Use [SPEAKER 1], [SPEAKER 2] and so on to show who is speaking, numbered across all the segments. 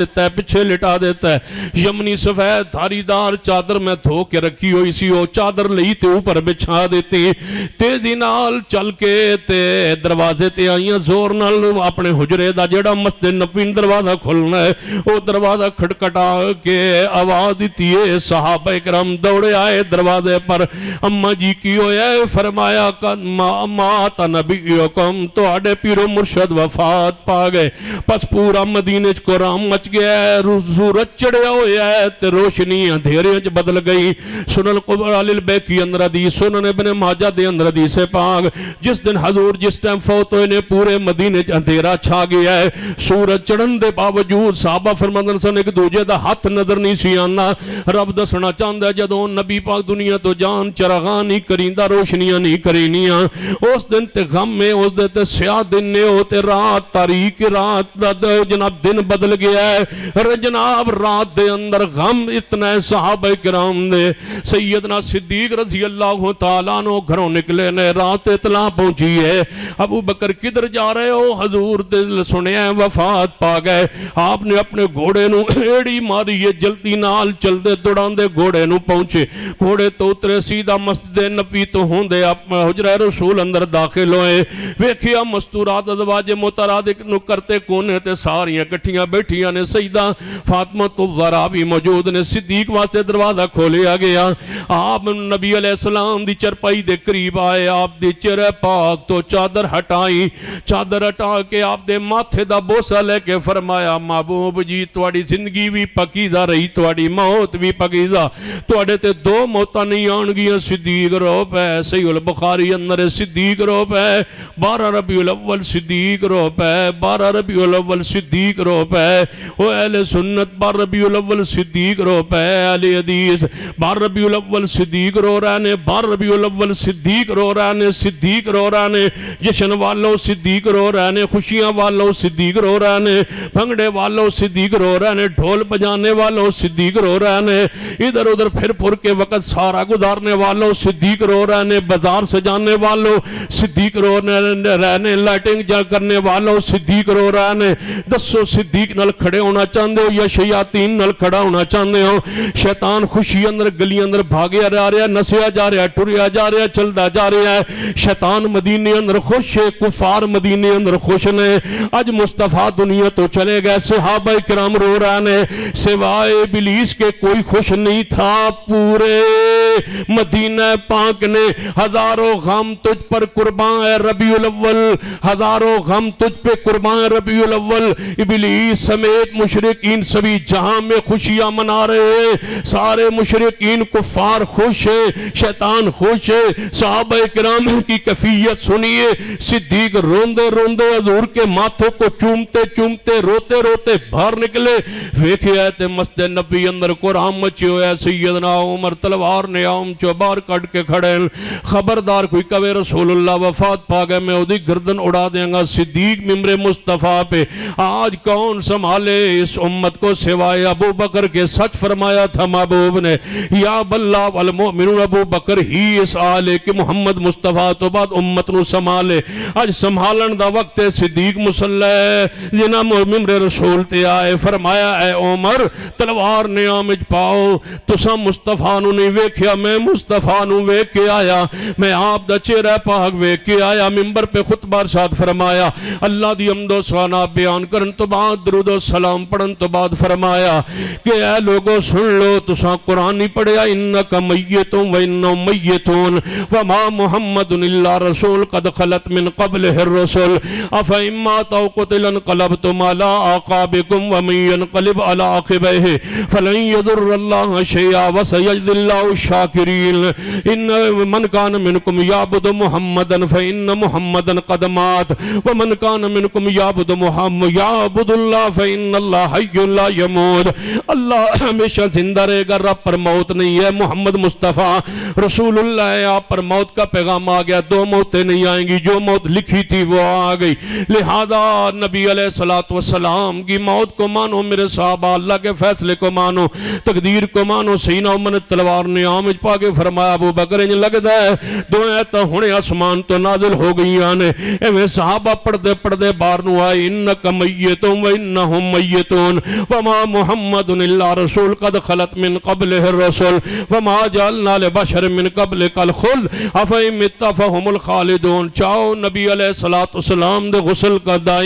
[SPEAKER 1] دیتا ہے, پچھے لٹا دیتا ہے. یمنی سفید دھاری دار چادر میں دھو کے رکھی ہوئی سی, وہ چادر لئی تے اوپر بچھا دیتی. تیزی نال چل کے تے دروازے تے آئیاں, زور نال اپنے حجرے دا جڑا مسجد نبوی دروازہ کھلنا ہے وہ دروازہ کھٹکھٹا کے آواز دیتی ہے. صحابہ کرام دوڑے آئے دروازے پر. اماں جی کی ہویا ہے؟ فرمایا مات نبیکم, تو آڑے پیرو مرشد وفات پا گئے. پس پورا مدینہ قرآن مچ گیا ہے, سورج چڑھیا ہویا ہے تے روشنی اندھیرے چ بدل گئی. سنن قبرى للبیکی اندر حدیث, سنن ابن ماجہ دے اندر حدیث پاک, جس دن حضور جس ٹائم فوت ہوئے نے پورے مدینے چ اندھیرا چھا گیا ہے. سورج چڑھن دے باوجود صحابہ فرماندے سن ایک دوجے دا ہاتھ نظر نہیں سی آنا. رب دسنا چاہندا ہے جدوں نبی پاک دنیا تو جان چراغاں نہیں کریندا, روشنیاں نہیں کرینیاں, اس دن تے غم میں, اس دن تے سیاہ دن نے, او تے رات تاریک رات دا جناب دن بدل گیا ہے. جناب رات دے اندر غم اتنا ہے. صحابہ کرام نے سیدنا صدیق رضی اللہ تعالیٰ عنہ گھروں نکلے نے, رات اطلاع پہنچی ہے ابو بکر کدھر جا رہے ہو؟ حضور دل سنیا وفات پا گئے. آپ نے اپنے گھوڑے نو ایڑی ماری ہے, جلدی نال چل دے دوڑان دے گھوڑے نو پہنچے. گھوڑے تو اترے سیدھا مسجد نبی تو ہوں دے اپنا حجرہ رسول اندر داخل ہوئے. ویکھیا مستورات ازواج مترادق نو کرتے کونے تے ساریاں کٹھیاں بیٹھیاں نے. سیدہ فاطمہ الزہرا بھی موجود نے. صدیق واسطے دروازہ کھولیا گیا. آپ نبی علیہ السلام دی چرپائی دے قریب آئے. آپ دی چہرے پاک تو چادر ہٹائی, چادر ہٹا کے آپ دے ماتھے دا بوسہ لے کے فرمایا محبوب جی تواڈی زندگی بھی پکیزہ رہی, تواڈی موت بھی پکیزہ, تواڈے تے دو موتاں نہیں آن گیاں. صدیق رو پے, صحیح البخاری اندر صدیق رو پے, 12 ربیع الاول صدیق رو پے, 12 ربیع الاول صدیق رو پے. او اہل سنت 12 ربیع الاول صدیق رو پے. اہل حدیث 12 ربیع الاول صدیق رو رہنے, 12 ربیع الاول صدیق رو رہنے, صدیق رو رہنے. جشن والوں صدیق رو رہنے, خوشیاں والوں صدیق رو رہنے, بھنگڑے والوں صدیق رو رہنے, ڈھول بجانے والوں صدیق رو رہنے, ادھر ادھر پھر پھر کے وقت سارا گزارنے والوں صدیق رو رہنے, بازار سجانے والوں صدیق رو رہنے, لائٹنگ جا کرنے والوں صدیق رو رہنے. دسو صدیق نال کھڑے ہونا چاہندے ہو یا شیاطین نال کھڑا ہونا چاہندے ہو؟ شیطان خوشی اندر گلی اندر بھاگیا جا رہا ہے, نسیا جا رہا ہے, ٹریا جا رہا ہے, چلدا جا رہا ہے. شیطان مدینے اندر خوش ہے, کفار مدینے اندر خوش نے. اج مصطفیٰ دنیا تو چلے گئے, صحابہ کرام رو رہے ہیں, سوائے ابلیس کے کوئی خوش نہیں تھا. پورے مدینہ پاک نے ہزاروں غم تجھ پر قربان ہے ربیع الاول, ہزاروں غم تجھ پہ قربان ربیع الاول. ابلیس سمیت مشرکین سبھی جہاں میں خوشیاں منا رہے ہیں, سارے مشرکین کفار خوش ہیں, شیطان خوش ہے. صحابہ کرام کی کیفیت سنیے. صدیق روندے روندے حضور کے ماتھے کو چومتے چومتے روتے روتے باہر نکلے. ویکھیا تے مسجد نبی اندر قرآن مچے ہویا. سیدنا عمر تلوار نے آم چو باہر کٹ کے کھڑے, خبردار کوئی کہے رسول اللہ وفات پا گئے میں اودی گردن اڑا دیں گا. صدیق ممبر مصطفیٰ پہ آج کون سنبھالے اس امت کو سوائے ابو بکر کے؟ سچ فرمایا تھا محبوب نے, یا باللہ والمؤمنون, ابو بکر ہی اس آلے کہ محمد مصطفیٰ تو بعد امت نو سنبھالے. آج سنبھالن دا وقت ہے. صدیق مسلح جنہ ممبر رسول تے آئے, فرمایا اے عمر تلوار نے آمج پاؤ, تسا مصطفیٰ نو نہیں ویکھیا, میں مصطفیٰ نو ویکھ کے آیا, میں آپ دا چہرہ پاک ویکھ کے آیا. ممبر پہ خطبہ ارشاد فرمایا, اللہ دی حمد و ثنا بیان کرن تو بعد درود و سلام پڑھن تو بعد فرمایا کہ اے لوگو سن لو, تسا قرآن نہیں پڑھیا, انکا میتون و انہم میتون وما محمد الا رسول قد خلت من قبلہ الرسل افا اما تو قتل انقلبتم علی آقابکم ومن ينقلب علی عقبہ فلن یضر اللہ شیئا وسیجزی اللہ الشاکرین. ان من کان منکم یعبد محمدا فإن محمدا قد مات ومن کان منکم یعبد محمد یعبد اللہ فإن اللہ حی لا یموت. اللہ ہمیشہ زندہ رہے گا, رب پر موت نہیں ہے. محمد مصطفیٰ رسول اللہ ہے, آپ پر موت کا پیغام آ گیا. دو موتیں نہیں آئیں گی, جو موت لکھی تھی وہ آ گئی. لہذا نبی علیہ السلام کی موت کو مانو میرے صحابہ, اللہ کے فیصلے کو مانو, تقدیر کو مانو. سینہ عمر تلوار نے آمج پا کے فرمایا ابو بکر انج لگتا ہے دو ایتاں ہونے آسمان تو نازل ہو گئی آنے. ایویں صحابہ پڑھتے پڑھتے باہر نو آئے, انک میتون و انہم میتون وما محمد الا رسول قد خلت من قبلہ الرسل وما جعلنا لبشر من قبلک الخلد افئن مت فهم الخالدون۔ چاہو نبی علیہ السلام دے غسل کا دا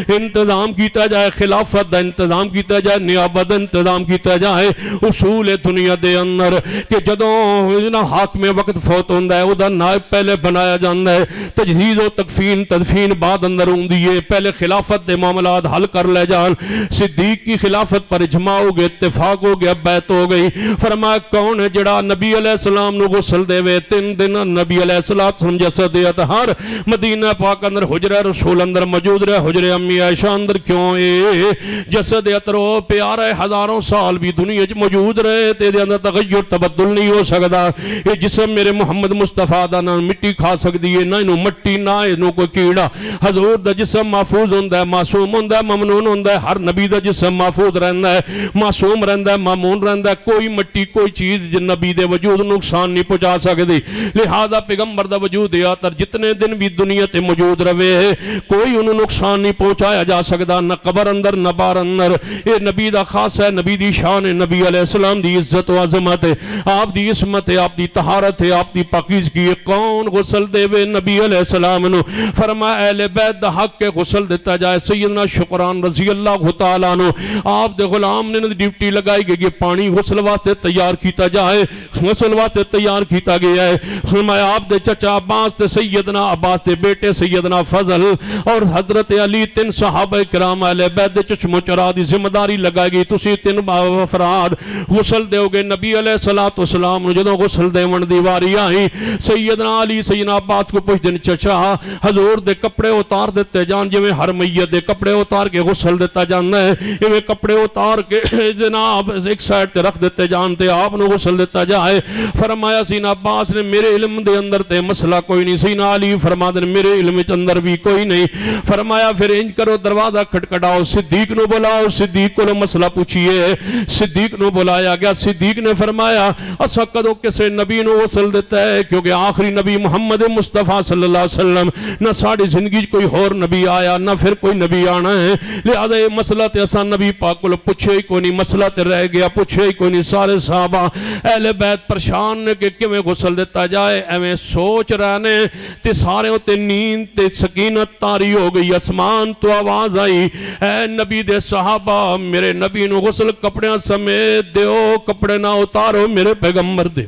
[SPEAKER 1] انتظام کیتا جائے، خلافت دا انتظام کیتا جائے، نیابت انتظام کیتا جائے۔ اصول دنیا دے اندر کہ جدوں حاکم وقت فوت ہوندہ ہے او دا نائب پہلے بنایا جاندہ ہے، تجہیز و تدفین بعد اندر ہوندی ہے، پہلے خلافت دے معاملات حل کر لے جان۔ صدیق کی خلافت پر اجماع ہو گئے، اتفاق ہو گیا، بیعت ہو گئی۔ فرمایا کون ہے جڑا نبی علیہ السلام نو غسل دے وے؟ 3 دن نبی علیہ السلام جسد اطہار مدینہ پاک اندر حجرہ رسول اندر موجود رہے، حجرہ امی عائشہ اندر کیوں اے جسد اطہار پیارے ہزاروں سال بھی دنیا چ موجود رہے تے دے اندر تغیر تبدل نہیں ہو سکدا۔ یہ جسم میرے محمد مصطفیٰ دا نہ مٹی کھا سکدی ہے، نہ انہوں مٹی نہ انہوں کوئی کیڑا۔ حضور دا جسم محفوظ ہوندہ ہے، معصوم ہوندہ ہے، ممنون ہوندہ ہے۔ ہر نبی دا جسم محفوظ رہندہ ہے، معصوم رہندہ ہے، مامون رہندہ ہے۔ کوئی مٹی کوئی چیز نبی دے وجود نقصان نہیں پہنچا سکدی۔ لہذا پیغمبر دا وجود یاتر جتنے دن بھی دنیا تے موجود رہے کوئی انہوں نقصان نہیں پہنچایا جا سکدا، نہ قبر اندر نہ بار اندر۔ یہ نبی دا خاص ہے، نبی دی شان ہے، نبی علیہ السلام دی عزت و عظمت ہے، آپ دی عصمت ہے، آپ دی طہارت ہے، آپ دی پاکیزگی ہے۔ کون غسل دے وے نبی علیہ السلام نو؟ فرمایا اہل بیت دا حق کے غسل دیتا جائے۔ سیدنا شکران رضی اللہ تعالیٰ عنہ آپ دے غلام نے ڈیوٹی لگائی گئی کہ پانی غسل واسطے تیار کیتا جائے، غسل واسطے تیار کیتا گیا ہے۔ فرمایا آپ دے چچا عباس تے سیدنا عباس دے بیٹے سیدنا فضل اور حضرت علی 3 صحابہ کرام اہل بیت دے چشم چرا دی ذمہ داری لگائی گئی، تسی 3 افراد غسل دیو گے۔ نبی علیہ السلام نے جدوں غسل دیون دی واری آئی سیدنا علی سیدنا عباس کو پوچھ دن چچا حضور دے کپڑے اتار دیتے جان، جویں ہر میت دے کپڑے اتار کے غسل دیتا جانا ہے، ایویں کپڑے اتار کے جناب ایک سائڈ تے رکھ دیتے جان تے آپ نو غسل دیتا جائے۔ فرمایا سیدنا عباس نے میرے علم دے اندر تے مسئلہ کوئی نہیں، سیدنا علی فرما دے میرے علم دے اندر بھی کوئی نہیں۔ فرمایا پھر انج کرو دروازہ کھٹکھٹاؤ، صدیق نو بلاؤ، صدیق کو مسئلہ پوچھئے۔ صدیق نو بلایا گیا، صدیق نے فرمایا اسا کدوں کسے نبی نو غسل دیتا ہے، کیونکہ آخری نبی محمد مصطفیٰ صلی اللہ علیہ وسلم نہ ساڑی زندگی کوئی اور نبی آیا نہ پھر کوئی نبی آنا ہے، لہذا یہ مسئلہ تے اسا نبی پاک کو پوچھے ہی کوئی نہیں، مسئلہ تے رہ گیا پوچھے ہی کوئی نہیں۔ سارے صحابہ اہل بیت پریشان نے کہ کیویں غسل دیتا جائے، ایویں سوچ رہنے تے سارے تے نیند تے سکینت طاری ہو گئی۔ اسمان تو آواز آئی اے نبی دے صحابہ میرے نبی نو غسل کپڑیاں سمیت دیو، کپڑے نہ اتارو میرے پیغمبر دے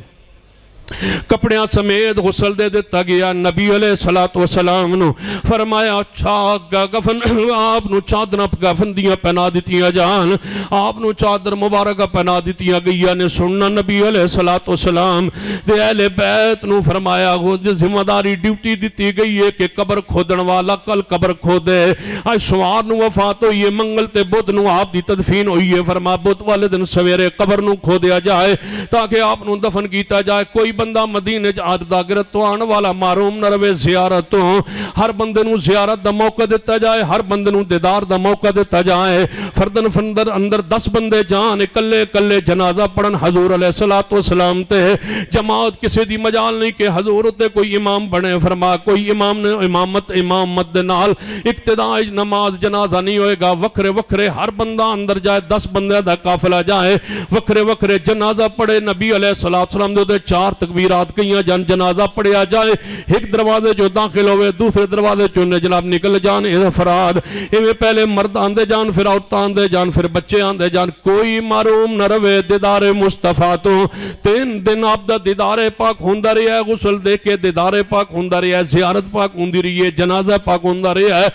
[SPEAKER 1] کپڑیاں سمیت غسل دے دیتا گیا۔ نبی علیہ السلام نو فرمایا گفن آپ نو چادر گفن دیاں پہنا دیتیاں جان، آپ نو چادر مبارکہ پہنا دیتیاں گیا نے۔ سننا نبی علیہ السلام دے اہل بیت نو فرمایا ذمہ داری ڈیوٹی دیتی گئی ہے کہ قبر کھودن والا کل قبر کھودے۔ آج سوار نو وفات ہوئی ہے، منگل تے بدھ نو آپ دی تدفین ہوئی ہے، فرما بدھ والے دن سویرے قبر نو کھودیا جائے تاکہ آپ نو دفن کیتا جائے۔ کوئی بندہ مدینہ عادت تو آن والا معروم نہ روے زیارت تو، ہر بندے نو زیارت دا موقع دیتا جائے، ہر بندے نو دیدار دا موقع دیتا جائے۔ فردن فندر اندر 10 بندے جان کلے کلے جنازہ پڑھن حضور علیہ السلام تے جماعت کسی دی مجال نہیں کہ حضور تے کوئی امام بنے۔ فرما کوئی امام نے امامت دے نال اقتداء نماز جنازہ نہیں ہوئے گا، وکھرے وکھرے ہر بندہ اندر جائے، 10 بندے دا قافلہ جائے، وکھرے وکھرے جنازہ پڑھے۔ نبی علیہ السلام دے 4 تکبیرات کئیاں جان، جنازہ پڑھیا جائے، ایک دروازے جو داخل ہوئے دوسرے دروازے جو جناب نکل جان۔ افراد ایویں پہلے مرد آندے جان، پھر عورتاں آندے جان، پھر بچے آندے جان، کوئی معروم نہ روے دیدار مصطفیٰ تو۔ 3 دن آپ دا دیدار پاک ہوندہ رہا ہے، غسل دے کے دیدار پاک ہوندہ رہا ہے، زیارت پاک ہوندی رہی ہے، جنازہ پاک ہوندہ رہا ہے۔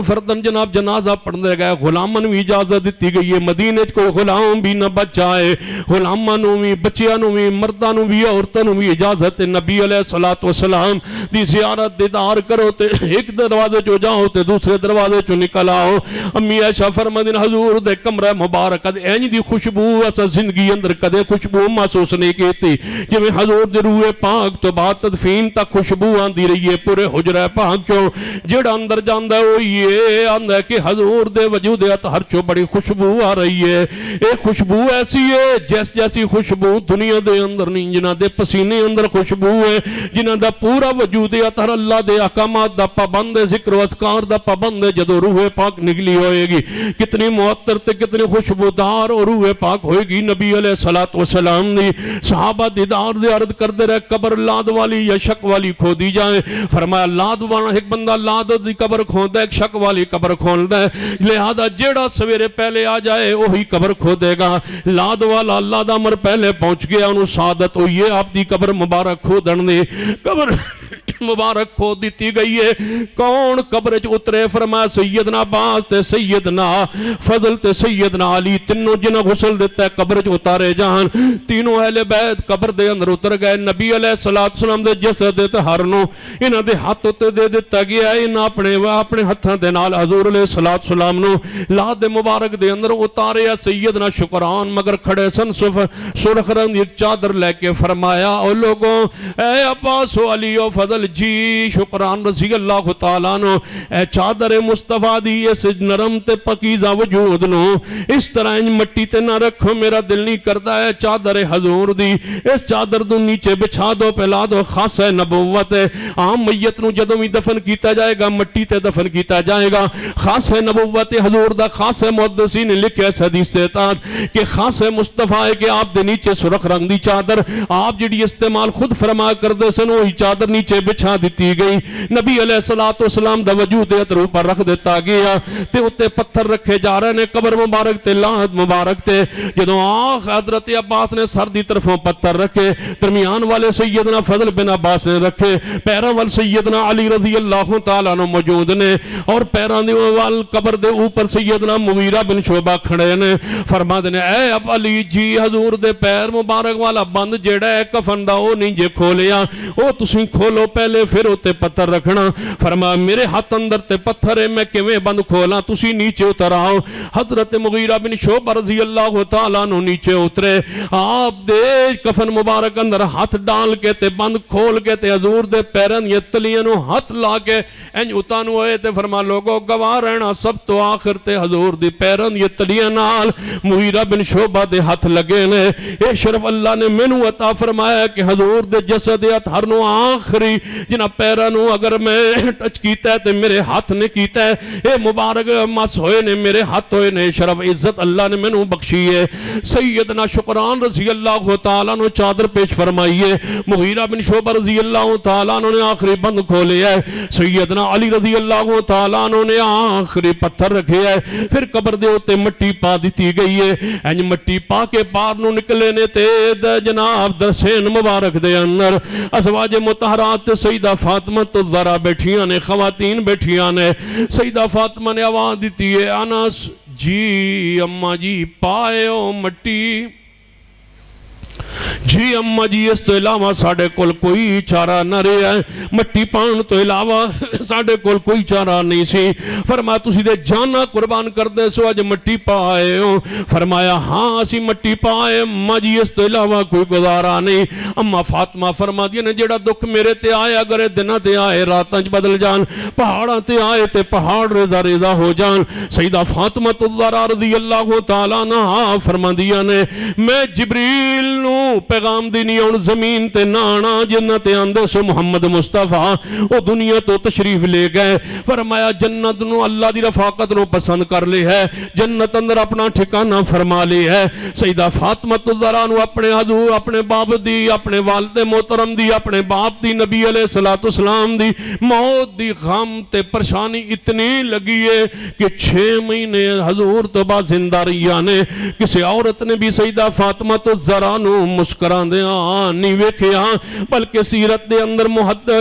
[SPEAKER 1] فردن جناب جنازہ پڑھنے گئے، غلامن بھی اجازت دیتی گئی ہے، مدینہ کوئی غلام بھی نہ بچائے، غلامانوں بھی بچیانوں بھی مردانوں بھی عورتانوں بھی اجازت۔ نبی علیہ السلام دی زیارت دیدار کرو تے ایک دروازے چو جاؤ تے دوسرے دروازے چو نکل آؤ۔ امی عائشہ فرماندین حضور دے کمرہ مبارک اینج دی خوشبو اسا زندگی اندر کدے خوشبو محسوس نہیں کیتی جویں حضور دے روح پاک تو بعد تدفین تک خوشبو آندی رہی ہے پورے حجرہ پاک چو۔ جڑا اندر جاندا ہے وہ یہ آندا ہے کہ حضور دے وجود اطہر چو بڑی خوشبو آ رہی ہے۔ ایک خوشبو ایسی ہے جیسی خوشبو دنیا دے اندر نہیں، جنہ دے پسینے اندر خوشبو ہے، جنہاں دا پورا وجود اطہر اللہ دے احکامات دا پابند ہے، ذکر و اذکار دا پابند ہے، جدو روح پاک نکلی ہوئے گی کتنی معطر تے کتنی خوشبودار اور روح پاک ہوئے گی۔ نبی علیہ السلام دی صحابہ دیدار دے عرض کر دے رہے قبر لاد والی یا شک والی کھو دی جائے، فرمایا لاد والا ایک بندہ لاد دی قبر کھون دے، ایک شک والی قبر کھون دے، لہذا جیڑا سویرے پہلے آ جائے وہی قبر کھو دے گا۔ لاد والا اللہ دا امر پہلے پہنچ گیا، انہوں سعادت ہوئی ہے، آپ دی قبر مبارک کھو دنے، قبر مبارک کھو دیتی گئی ہے۔ کون قبر چ اترے؟ فرمایا سیدنا عباس تے سیدنا فضل تے سیدنا علی، تینوں جنہ غسل دیتا ہے قبر چ اتارے جان، تینوں اہل بیت قبر دے اندر اتر گئے۔ نبی علیہ السلام دے جسد دے ہرنوں انہاں دے ہاتھ تے دے دیتا گیا، انہاں اپنے ہتھاں دے نال حضور علیہ السلام نو لاد مبارک دے اندر اتارے۔ سیدنا شکران مگر کھڑے سن سرخ رنگ ایک چادر لے کے، فرمایا او لوگوں، اے عباس و علی و فضل جی، شکران رضی اللہ تعالیٰ نو، اے چادر مصطفیٰ دی اس نرم تے پکیزہ وجود نو اس طرح مٹی تے نہ رکھو، میرا دل نہیں کرتا ہے چادر حضور دی اس چادر دو نیچے بچھا دو، پھیلا دو، خاص ہے نبوت ہے۔ عام میت نو جدوں بھی دفن کیتا جائے گا مٹی تے دفن کیتا جائے گا، خاص ہے نبوت حضور دا، خاص ہے محدثین نے لکھے اس حدیث سے تاج کہ خاص ہے مصطفیٰ ہے کہ آپ دے نیچے سرخ رنگ دی چادر آپ جڑی استعمال خود فرما کر دے سن، وہی چادر نیچے بچھا دیتی گئی۔ نبی علیہ السلام دا وجود اتر اوپر رکھ دیتا گیا تے اتے پتھر رکھے جا رہے نے، قبر مبارک تے لاد مبارک تے جدوں آخ حضرت عباس نے سر دی طرفوں پتھر رکھے، درمیان والے سیدنا فضل بن عباس نے رکھے، پیران وال سیدنا علی رضی اللہ تعالیٰ عنہ موجود نے، اور پیران وال قبر دے اوپر سیدنا مغیرہ بن شعبہ کھڑے نے۔ فرما دینے اے اب علی جی، حضور دے پیر مبارک والا بند جیڑا ہے کفن دا او نہیں جے کھولیا، او تسیں کھولو پہلے پھر ہوتے پتھر رکھنا۔ فرما میرے ہاتھ اندر تے پتھر ہے، میں کیویں بند کھولا، تسی نیچے اتر آؤ۔ حضرت مغیرہ بن شعبہ رضی اللہ تعالیٰ عنہ نیچے اترے، آپ دے کفن مبارک اندر ہاتھ ڈال کے تے بند کھول کے تے حضور دے پیرن یہ تلیاں ہاتھ لا کے انج اتانو ہوئے تے فرما لوگوں گواہ رہنا سب تو آخر تے حضور دی پیرن یہ تلیاں نال مغیرہ بن شعبہ دے ہاتھ لگے نے۔ اے شرف اللہ نے مینوں عطا فرمایا کہ حضور دے جسد اطہر نو آخری جنہ پیرانو اگر میں ٹچ کیتا ہے تے میرے ہاتھ نے کیتا ہے، اے مبارک مس ہوئے نے میرے ہاتھ ہوئے نے، شرف عزت اللہ نے مینوں بخشی ہے۔ سیدنا شکران رضی اللہ تعالیٰ نے چادر پیش فرمائیے، مغیرہ بن شعبہ رضی اللہ تعالیٰ نے آخری بند کھولے ہے، سیدنا علی رضی اللہ تعالیٰ نے آخری پتھر رکھے ہے، پھر قبر دے ہوتے مٹی پا دیتی گئی ہے، انج مٹی پا کے پار نو نکلے نے تے جناب درسین مبارک دے اندر ازواج مطہرات سیدہ فاطمہ تو ذرا بیٹھیاں نے، خواتین بیٹھیاں نے۔ سیدہ فاطمہ نے آواز دیتی ہے انس جی اماں جی پائے او مٹی، جی اماں جی اس تو علاوہ ساڑھے کول کوئی چارہ نہ رہے ہیں، مٹی پان تو علاوہ ساڑھے کول کوئی چارہ نہیں سی۔ فرمایا تسی دے جانا قربان کر دے سو اج مٹی پائے ہو؟ فرمایا ہاں اسی مٹی پائے اماں جی اس تو علاوہ کوئی گزارا نہیں۔ اماں فاطمہ فرما دیا نے جڑا دکھ میرے تے آئے اگر دنہ تے آئے راتاں بدل جان، پہاڑاں تے آئے تے پہاڑ ریزہ ریزہ ہو جان۔ سیدہ فاطمہ الزہرا رضی اللہ تعالیٰ عنہا فرما دیا نے میں جبریل نو پیغام دینی اور زمین تے نانا جنت آندے سو محمد مصطفیٰ او دنیا تو تشریف لے گئے۔ فرمایا جنت نو اللہ دی رفاقت نو پسند کر لے ہے، جنت اندر اپنا ٹھکانہ فرما لے ہے۔ سیدہ فاطمہ الزہرا نو اپنے حضور اپنے باپ دی، اپنے والد محترم دی، اپنے باپ دی نبی علیہ السلام دی موت دی غم تے پریشانی اتنی لگی ہے کہ 6 مہینے حضور تو بعد زندہ رہیا نے۔ کسی عورت نے بھی سیدہ فاطمہ الزہرا نو مسکران دے نہیں ویکھیا، بلکہ سیرت دے اندر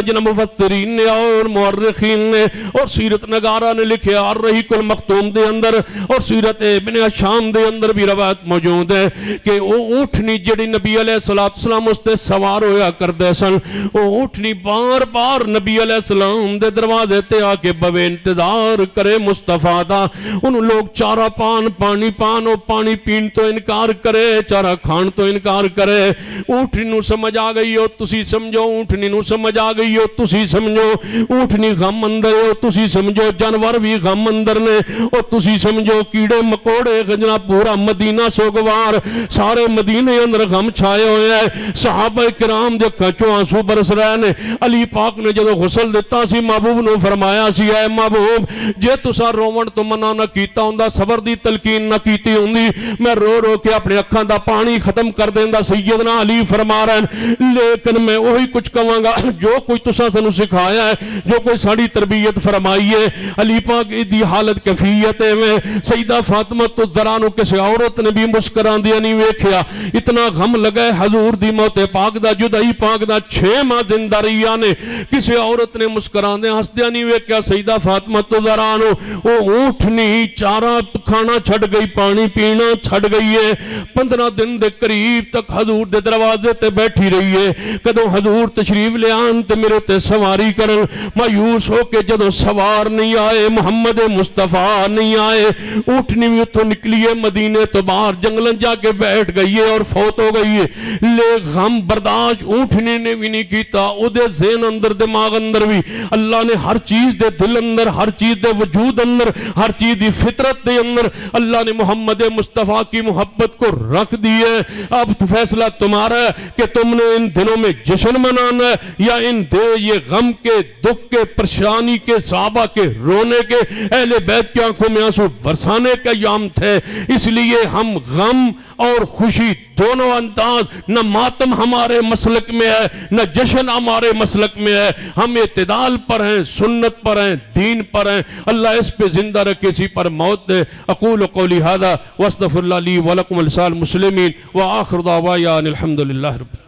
[SPEAKER 1] جنہ مفسرین نے اور مورخین نے اور سیرت نگارہ نے لکھے الرحیق المختوم دے اندر اور سیرت ابن ہشام دے اندر بھی روایت موجود ہے کہ وہ اونٹنی جڑی نبی علیہ السلام اس تے سوار ہویا کردے سن، وہ اونٹنی بار بار نبی علیہ السلام دے دروازے تے آ کے بوے انتظار کرے مصطفیٰ دا، انہوں لوگ چارہ پان پانی پان اور پانی پین تو انکار کرے، چارہ کھان تو انکار کرے، ہے۔ اونٹنی نو سمجھ آ گئی ہو تسی سمجھو، اونٹنی نو سمجھ آ گئی ہو تسی سمجھو، اونٹنی غم اندر ہو تسی سمجھو، جانور بھی غم اندر نے او تسی سمجھو، کیڑے مکوڑے گجنا پورا مدینہ سوگوار سارے مدینے اندر غم چھائے ہوئے ہیں۔ صحابہ کرام جو کچھو آنسو برس رہے نے، علی پاک نے جدو غسل دیتا سی محبوب نو فرمایا سی اے محبوب جے تسا روون تو منع نہ کیتا ہوندا، صبر دی تلقین نہ کیتی ہوندی، میں رو رو کے اپنے اکھاں دا پانی ختم کر دیندا۔ سیدنا علی فرما رہے ہیں لیکن میں وہی کچھ کہوں گا جو کوئی تسا سنو سکھایا ہے، جو کوئی ساڑی تربیت فرمائی ہے۔ علی پاک دی حالت کیفیت میں سیدہ فاطمہ تو ذرانو کسی عورت نے بھی مسکران دیا نہیں ویکھیا، اتنا غم لگا ہے حضور دی موت پاک دا، جدائی پاک دا 6 ماہ زندہ رہیا نے کسی عورت نے مسکران دیا ہنس دیا نہیں ویکھیا۔ سیدہ فاطمہ تو ذرانو وہ اونٹنی چارہ کھانا چھڑ گئی، پانی پینا چھڑ گئی ہے، 15 دن دے قریب تک حضور دے دروازے تے بیٹھی رہی ہے۔ کدوں حضور تشریف لے آن تے میرے تے سواری کرن، مایوس ہو کے جدوں سوار نہیں آئے، محمد مصطفیٰ نہیں آئے، اونٹنی بھی اتھوں نکلی ہے مدینے تو باہر جنگلن جا کے بیٹھ گئی ہے اور فوت ہو گئی ہے۔ لے غم برداشت اونٹنی نے بھی نہیں کیتا، او دے ذہن اندر دماغ اندر بھی اللہ نے ہر چیز دے دل اندر، ہر چیز دے وجود اندر، ہر چیز دی فطرت دے اندر اللہ نے محمد مصطفیٰ کی محبت کو رکھ دی ہے۔ اب فیصلہ تمہارا ہے کہ تم نے ان دنوں میں جشن منانا ہے یا ان دے یہ غم کے، دکھ کے، پریشانی کے، صحابہ کے رونے کے، اہل بیت کی آنکھوں میں آنسو برسانے کا ایام تھے۔ اس لیے ہم غم اور خوشی دونوں انداز، نہ ماتم ہمارے مسلک میں ہے نہ جشن ہمارے مسلک میں ہے، ہم اعتدال پر ہیں، سنت پر ہیں، دین پر ہیں۔ اللہ اس پہ زندہ رکھے، اسی پر موت دے۔ اقول قولی ھذا واستغفر اللہ لی ولکم ولسائر المسلمین وآخر دعوایا ان الحمدللہ رب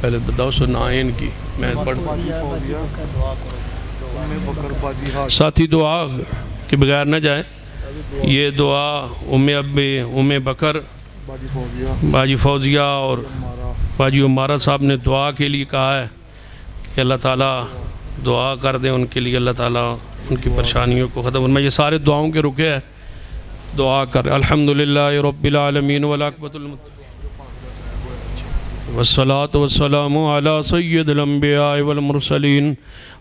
[SPEAKER 1] پہلے بتاؤ سنائن کی میں پڑھ ساتھی دعا کے بغیر نہ جائے۔ یہ دعا ام بکر باجی فوزیہ اور باجی عمارہ صاحب نے دعا کے لیے کہا ہے کہ اللہ تعالیٰ دعا کر دیں ان کے لیے، اللہ تعالیٰ ان کی پریشانیوں کو ختم فرمائے۔ یہ سارے دعاؤں کے رکے ہیں، دعا کر۔ الحمدللہ رب العالمین والعاقبۃ للمتقین والصلاة والسلام على سید الانبیاء والمرسلین۔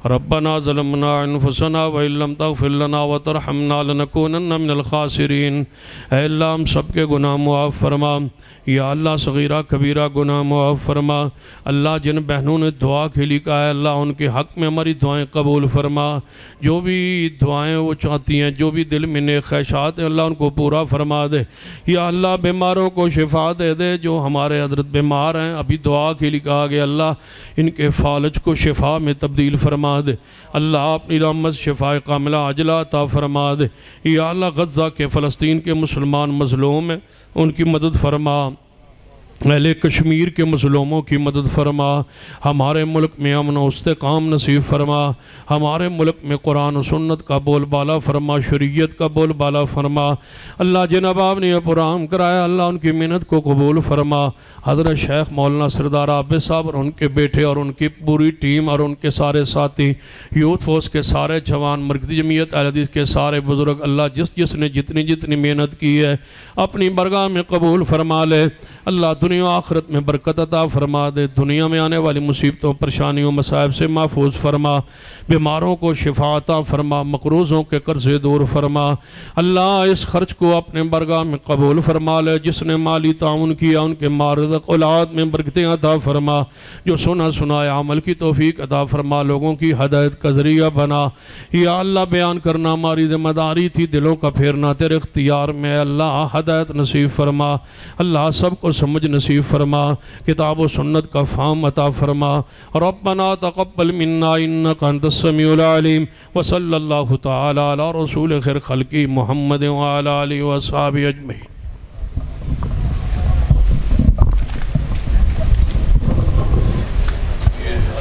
[SPEAKER 1] ربنا ظلمنا انفسنا وإن لم تغفر لنا وترحمنا لنکونن من الخاسرین۔ اے اللہ ہم سب کے گناہ معاف فرما، یا اللہ صغیرہ کبیرہ گناہ معاف فرما۔ اللہ جن بہنوں نے دعا کے لیے کہا ہے اللہ ان کے حق میں ہماری دعائیں قبول فرما، جو بھی دعائیں وہ چاہتی ہیں، جو بھی دل میں نیک خواہشات ہیں اللہ ان کو پورا فرما دے۔ یا اللہ بیماروں کو شفا دے دے، جو ہمارے حضرت بیمار ہیں ابھی دعا کے لیے کہا گیا اللہ ان کے فالج کو شفا میں تبدیل فرما دے۔ اللہ اپنی رحمت شفا کاملہ عاجلہ عطا فرما دے۔ یا اللہ غزہ کے فلسطین کے مسلمان مظلوم ہیں ان کی مدد فرما، اہل کشمیر کے مظلوموں کی مدد فرما، ہمارے ملک میں امن و استحکام نصیب فرما، ہمارے ملک میں قرآن و سنت کا بول بالا فرما، شریعت کا بول بالا فرما۔ اللہ جن احباب نے یہ پروگرام کرایا اللہ ان کی محنت کو قبول فرما۔ حضرت شیخ مولانا سردار عابد صاحب اور ان کے بیٹے اور ان کی پوری ٹیم اور ان کے سارے ساتھی، یوتھ فورس کے سارے جوان، مرکزی جمعیت اہل حدیث کے سارے بزرگ، اللہ جس نے جتنی محنت کی ہے اپنی برگاہ میں قبول فرما لے۔ اللہ دنیا آخرت میں برکت عطا فرما دے، دنیا میں آنے والی مصیبتوں، پریشانیوں، مصائب سے محفوظ فرما، بیماروں کو شفا عطا فرما، مقروضوں کے قرض دور فرما۔ اللہ اس خرچ کو اپنے برگاہ میں قبول فرما لے، جس نے مالی تعاون کیا ان کے مال رزق اولاد میں برکتیں عطا فرما، جو سنا سنایا عمل کی توفیق عطا فرما، لوگوں کی ہدایت کا ذریعہ بنا۔ یا اللہ بیان کرنا ہماری ذمہ داری تھی، دلوں کا پھیرنا تیرے اختیار میں، اللہ ہدایت نصیب فرما، اللہ سب کو سمجھ نصیب فرما، کتاب و سنت کا فہم عطا فرما۔ ربنا تقبل منا انک انت السمیع العلیم، وصلی اللہ تعالی علی رسول خیر خلقی محمد وعلی آلہ وصحبہ اجمعین۔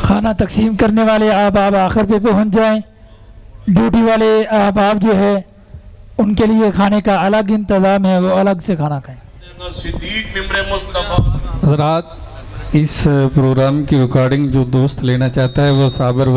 [SPEAKER 2] کھانا تقسیم کرنے والے احباب آخر پہ پہنچ جائیں، ڈیوٹی والے احباب جو ہے ان کے لیے کھانے کا الگ انتظام ہے، وہ الگ سے کھانا کھائیں۔
[SPEAKER 1] صدیق ممبر مصطفیٰ
[SPEAKER 3] حضرات اس پروگرام کی ریکارڈنگ جو دوست لینا چاہتا ہے وہ صابر